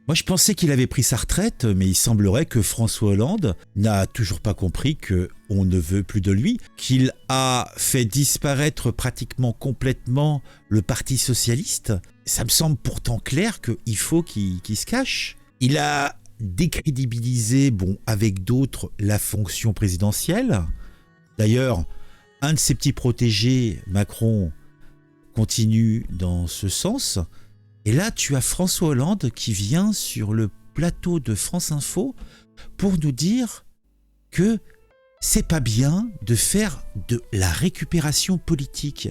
Moi, je pensais qu'il avait pris sa retraite, mais il semblerait que François Hollande n'a toujours pas compris qu'on ne veut plus de lui, qu'il a fait disparaître pratiquement complètement le Parti socialiste. Ça me semble pourtant clair qu'il faut qu'il se cache. Il a décrédibilisé, avec d'autres, la fonction présidentielle. D'ailleurs, un de ses petits protégés, Macron, continue dans ce sens. Et là, tu as François Hollande qui vient sur le plateau de France Info pour nous dire que c'est pas bien de faire de la récupération politique.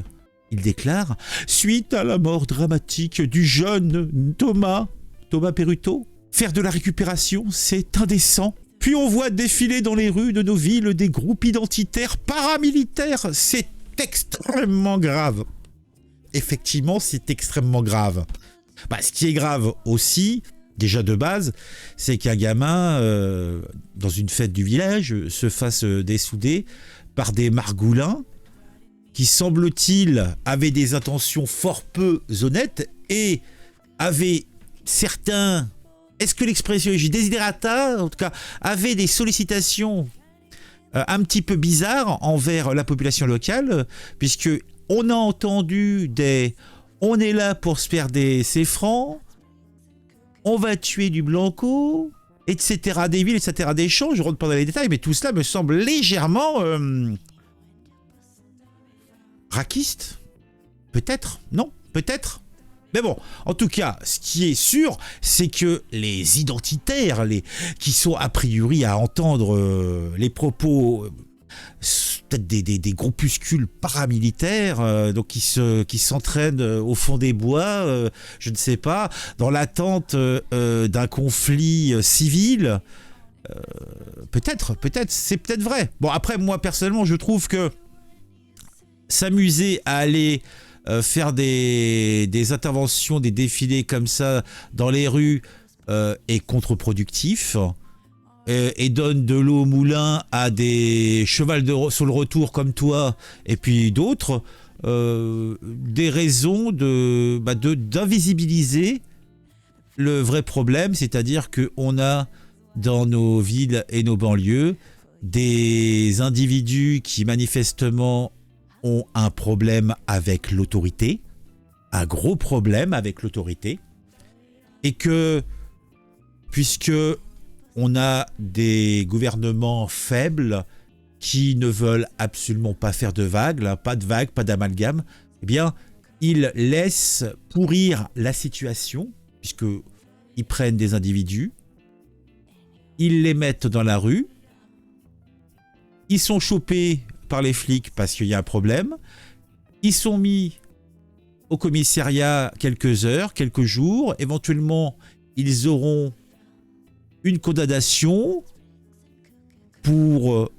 Il déclare « Suite à la mort dramatique du jeune Thomas Peruto, faire de la récupération, c'est indécent. Puis on voit défiler dans les rues de nos villes des groupes identitaires paramilitaires. C'est extrêmement grave. » Effectivement, c'est extrêmement grave. Ce qui est grave aussi, déjà de base, c'est qu'un gamin, dans une fête du village, se fasse dessouder par des margoulins qui, semble-t-il, avaient des intentions fort peu honnêtes et avaient certains, est-ce que l'expression est desiderata, en tout cas, avaient des sollicitations un petit peu bizarres envers la population locale, puisque on a entendu des... On est là pour se faire ses francs, on va tuer du blanco, etc. des villes, etc. des champs. Je rentre pas dans les détails, mais tout cela me semble légèrement raquiste. Peut-être, non, peut-être. Mais bon, en tout cas, ce qui est sûr, c'est que les identitaires, qui sont a priori à entendre les propos... peut-être des groupuscules paramilitaires donc qui s'entraînent au fond des bois, je ne sais pas, dans l'attente d'un conflit civil. Peut-être, c'est peut-être vrai. Bon, après, moi, personnellement, je trouve que s'amuser à aller faire des interventions, des défilés comme ça dans les rues est contre-productif. Et donne de l'eau au moulin à des chevals sur le retour comme toi et puis d'autres, des raisons d'invisibiliser le vrai problème, c'est-à-dire qu'on a dans nos villes et nos banlieues des individus qui manifestement ont un problème avec l'autorité, un gros problème avec l'autorité, et que puisque on a des gouvernements faibles qui ne veulent absolument pas faire de vagues, pas d'amalgame, eh bien, ils laissent pourrir la situation, puisqu'ils prennent des individus, ils les mettent dans la rue, ils sont chopés par les flics parce qu'il y a un problème, ils sont mis au commissariat quelques heures, quelques jours, éventuellement, ils auront une condamnation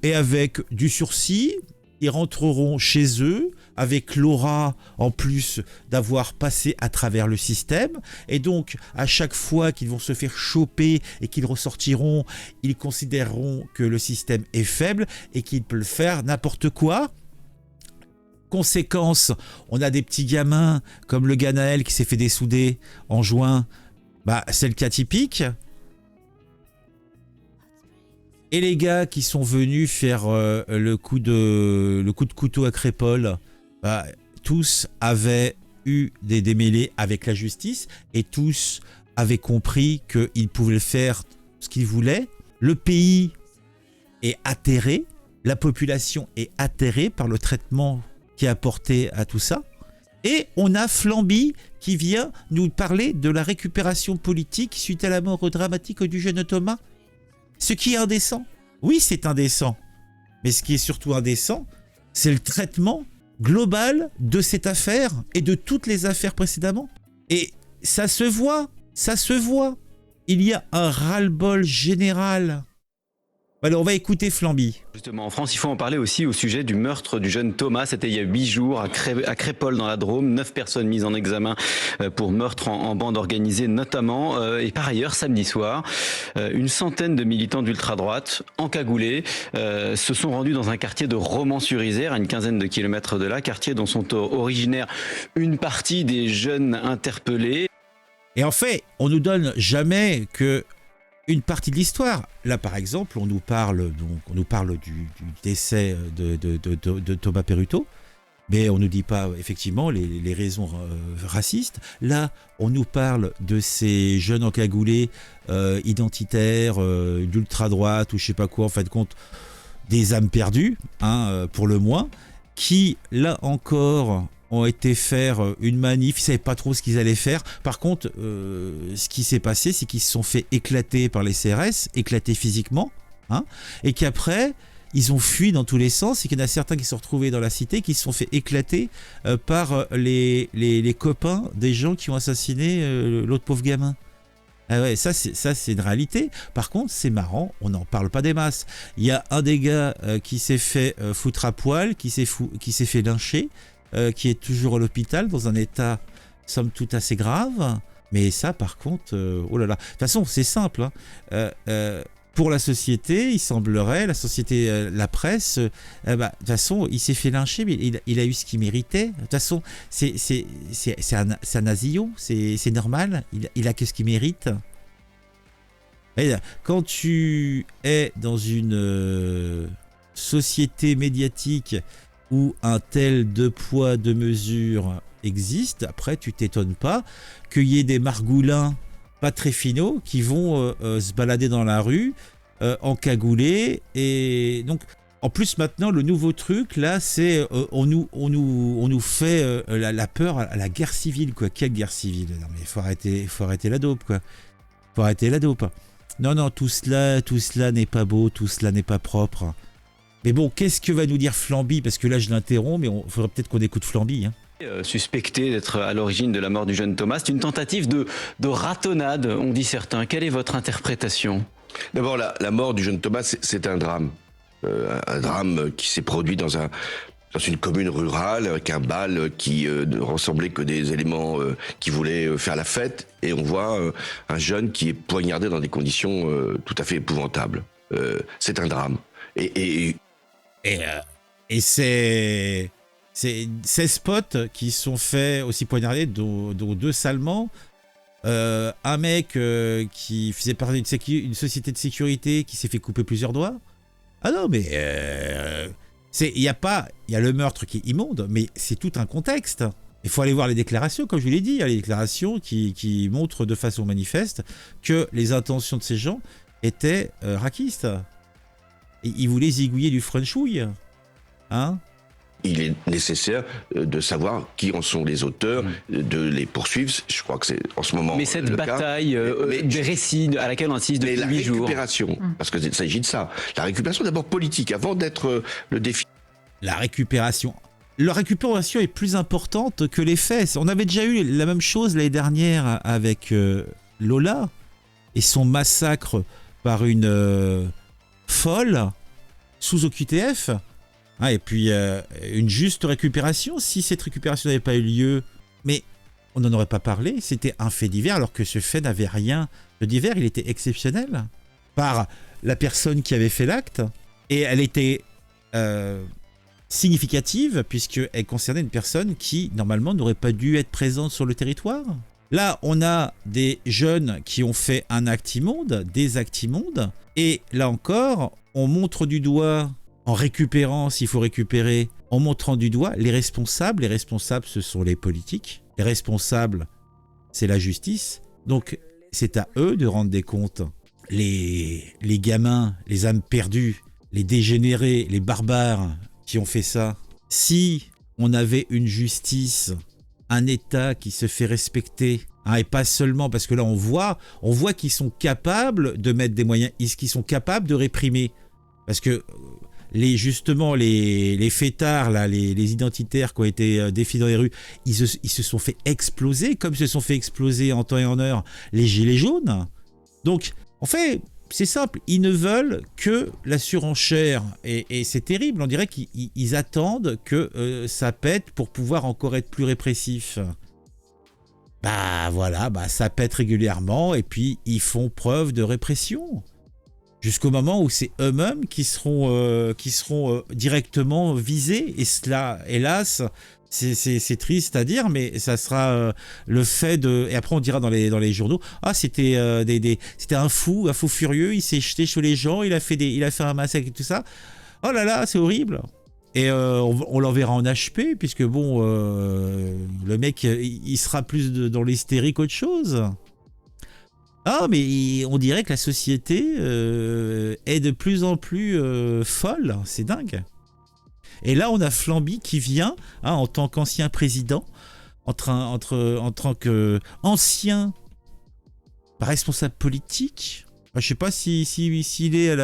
et avec du sursis, ils rentreront chez eux avec l'aura en plus d'avoir passé à travers le système, et donc à chaque fois qu'ils vont se faire choper et qu'ils ressortiront, ils considéreront que le système est faible et qu'ils peuvent faire n'importe quoi. Conséquence, on a des petits gamins comme le Ganaël qui s'est fait dessouder en juin, c'est le cas typique. Et les gars qui sont venus faire le coup de couteau à Crépole, tous avaient eu des démêlés avec la justice et tous avaient compris qu'ils pouvaient faire ce qu'ils voulaient. Le pays est atterré, la population est atterrée par le traitement qui est apporté à tout ça. Et on a Flamby qui vient nous parler de la récupération politique suite à la mort dramatique du jeune Thomas. Ce qui est indécent. Oui, c'est indécent. Mais ce qui est surtout indécent, c'est le traitement global de cette affaire et de toutes les affaires précédemment. Et ça se voit. Il y a un ras-le-bol général. Alors, on va écouter Flamby. Justement, en France, il faut en parler aussi au sujet du meurtre du jeune Thomas. C'était il y a 8 jours à Crépole dans la Drôme. 9 personnes mises en examen pour meurtre en bande organisée notamment. Et par ailleurs, samedi soir, une centaine de militants d'ultra-droite encagoulés se sont rendus dans un quartier de Romans-sur-Isère, à une quinzaine de kilomètres de là, quartier dont sont originaires une partie des jeunes interpellés. Et en fait, on nous donne jamais que une partie de l'histoire. Là, par exemple, on nous parle du décès de Thomas Peruto, mais on ne nous dit pas effectivement les raisons racistes. Là, on nous parle de ces jeunes encagoulés identitaires, d'ultra-droite ou je sais pas quoi, en fin de compte, des âmes perdues, pour le moins, qui, là encore, ont été faire une manif, ils ne savaient pas trop ce qu'ils allaient faire. Par contre, ce qui s'est passé, c'est qu'ils se sont fait éclater par les CRS, éclater physiquement, et qu'après, ils ont fui dans tous les sens, et qu'il y en a certains qui se sont retrouvés dans la cité, qui se sont fait éclater par les copains des gens qui ont assassiné l'autre pauvre gamin. Ah ouais, ça c'est une réalité. Par contre, c'est marrant, on n'en parle pas des masses. Il y a un des gars qui s'est fait foutre à poil, qui s'est fait lyncher, qui est toujours à l'hôpital dans un état somme toute assez grave. Mais ça, par contre, oh là là. De toute façon, c'est simple. Pour la société, il semblerait, la société, la presse, de toute façon, il s'est fait lyncher, mais il a eu ce qu'il méritait. De toute façon, c'est un asillon, c'est normal, il a que ce qu'il mérite. Et quand tu es dans une société médiatique où un tel deux poids, deux mesures existe, après, tu t'étonnes pas qu'il y ait des margoulins pas très finaux qui vont se balader dans la rue encagoulés. Et donc en plus maintenant le nouveau truc là c'est on nous fait la peur à la guerre civile, quoi. Quelle guerre civile? Non mais faut arrêter la dope, quoi. Faut arrêter la dope. Non, tout cela n'est pas beau, tout cela n'est pas propre. Mais bon, qu'est-ce que va nous dire Flamby? Parce que là je l'interromps, mais il faudrait peut-être qu'on écoute Flamby, Suspecté d'être à l'origine de la mort du jeune Thomas. C'est une tentative de ratonnade, ont dit certains. Quelle est votre interprétation? D'abord, la mort du jeune Thomas, c'est un drame. Un drame qui s'est produit dans une commune rurale, avec un bal qui ne ressemblait que des éléments qui voulaient faire la fête. Et on voit un jeune qui est poignardé dans des conditions tout à fait épouvantables. C'est un drame. Et c'est 16 potes qui sont faits aussi poignarder, dont 2 salement. Un mec qui faisait partie d'une société de sécurité qui s'est fait couper plusieurs doigts. Ah non, mais il y a le meurtre qui est immonde, mais c'est tout un contexte. Il faut aller voir les déclarations, comme je vous l'ai dit. Il y a les déclarations qui montrent de façon manifeste que les intentions de ces gens étaient raquistes. Et ils voulaient zigouiller du franchouille. Il est nécessaire de savoir qui en sont les auteurs, de les poursuivre. Je crois que c'est en ce moment. Mais cette bataille des récits à laquelle on insiste depuis 8 jours. La récupération, parce qu'il s'agit de ça. La récupération d'abord politique, avant d'être le défi. La récupération est plus importante que les faits. On avait déjà eu la même chose l'année dernière avec Lola et son massacre par une folle sous OQTF. Et puis une juste récupération, si cette récupération n'avait pas eu lieu, mais on n'en aurait pas parlé, c'était un fait divers, alors que ce fait n'avait rien de divers, il était exceptionnel par la personne qui avait fait l'acte, et elle était significative, puisqu'elle concernait une personne qui, normalement, n'aurait pas dû être présente sur le territoire. Là, on a des jeunes qui ont fait un acte immonde, des actes immondes, et là encore, on montre du doigt, en récupérant, s'il faut récupérer, en montrant du doigt les responsables. Les responsables, ce sont les politiques. Les responsables, c'est la justice. Donc, c'est à eux de rendre des comptes. Les gamins, les âmes perdues, les dégénérés, les barbares qui ont fait ça. Si on avait une justice, un État qui se fait respecter, et pas seulement, parce que là, on voit qu'ils sont capables de mettre des moyens, qu'ils sont capables de réprimer. Parce que justement les fêtards, là, les identitaires qui ont été défiés dans les rues, ils se sont fait exploser, comme se sont fait exploser en temps et en heure les gilets jaunes. Donc, en fait, c'est simple, ils ne veulent que la surenchère. Et c'est terrible, on dirait qu'ils attendent que ça pète pour pouvoir encore être plus répressif. Voilà, ça pète régulièrement et puis ils font preuve de répression. Jusqu'au moment où c'est eux-mêmes qui seront directement visés. Et cela, hélas, C'est triste à dire, mais ça sera le fait de... Et après, on dira dans les journaux, ah, c'était c'était un fou furieux, il s'est jeté sur les gens, il a fait un massacre et tout ça. Oh là là, c'est horrible. Et on l'enverra en HP, puisque bon, le mec, il sera plus dans l'hystérie qu'autre chose. Ah, mais on dirait que la société est de plus en plus folle, c'est dingue. Et là, on a Flamby qui vient, en tant qu'ancien président, en tant qu'ancien responsable politique. Je ne sais pas s'il est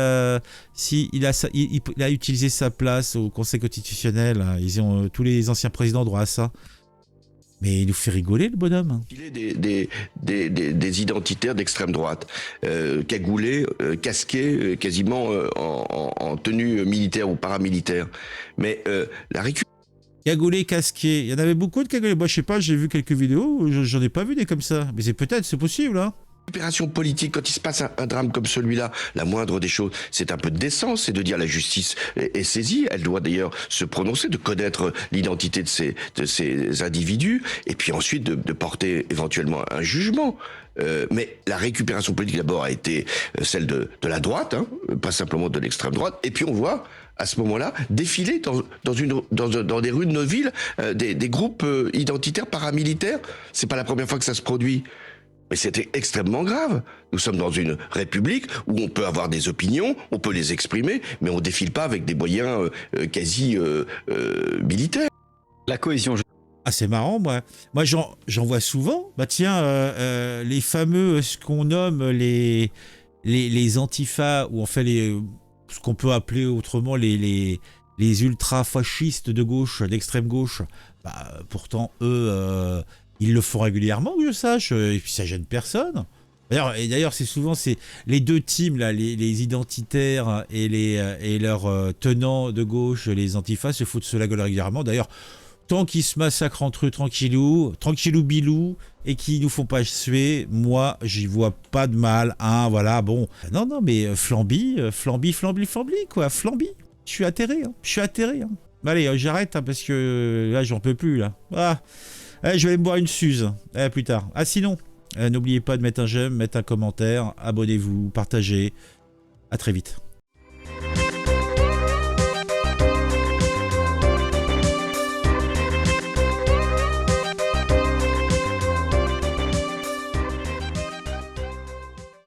il a utilisé sa place au Conseil constitutionnel. Ils ont tous les anciens présidents droit à ça. Mais il nous fait rigoler, le bonhomme. Il est des identitaires d'extrême droite, cagoulés, casqués, quasiment en tenue militaire ou paramilitaire. Mais la récupération... Cagoulé, casqué. Il y en avait beaucoup de cagoulés. Moi, je sais pas, j'ai vu quelques vidéos, j'en ai pas vu des comme ça. Mais c'est possible, hein. Récupération politique, quand il se passe un drame comme celui-là, la moindre des choses, c'est un peu de décence, c'est de dire la justice est saisie, elle doit d'ailleurs se prononcer, de connaître l'identité de ces individus, et puis ensuite de porter éventuellement un jugement. Mais la récupération politique d'abord a été celle de la droite, hein, pas simplement de l'extrême droite, et puis on voit à ce moment-là défiler dans des rues de nos villes des groupes identitaires paramilitaires. C'est pas la première fois que ça se produit. Mais c'était extrêmement grave. Nous sommes dans une république où on peut avoir des opinions, on peut les exprimer, mais on défile pas avec des moyens quasi militaires. La cohésion. Ah, c'est marrant, moi j'en vois souvent. Bah tiens, les fameux, ce qu'on nomme les antifas, ou en fait ce qu'on peut appeler autrement les ultra-fascistes de gauche, d'extrême gauche, bah, pourtant eux... ils le font régulièrement, que je sache, et puis ça gêne personne. D'ailleurs, c'est souvent les deux teams, là, les identitaires et leurs tenants de gauche, les antifas, se foutent sur la gueule régulièrement. D'ailleurs, tant qu'ils se massacrent entre eux tranquillou bilou, et qu'ils nous font pas suer, moi, j'y vois pas de mal. Hein, voilà, bon. Non, mais Flamby, quoi, Flamby. Je suis atterré. Hein. Allez, j'arrête, hein, parce que là, j'en peux plus, là. Ah. Je vais aller me boire une Suze. Plus tard. Ah, sinon, n'oubliez pas de mettre un j'aime, mettre un commentaire, abonnez-vous, partagez. À très vite.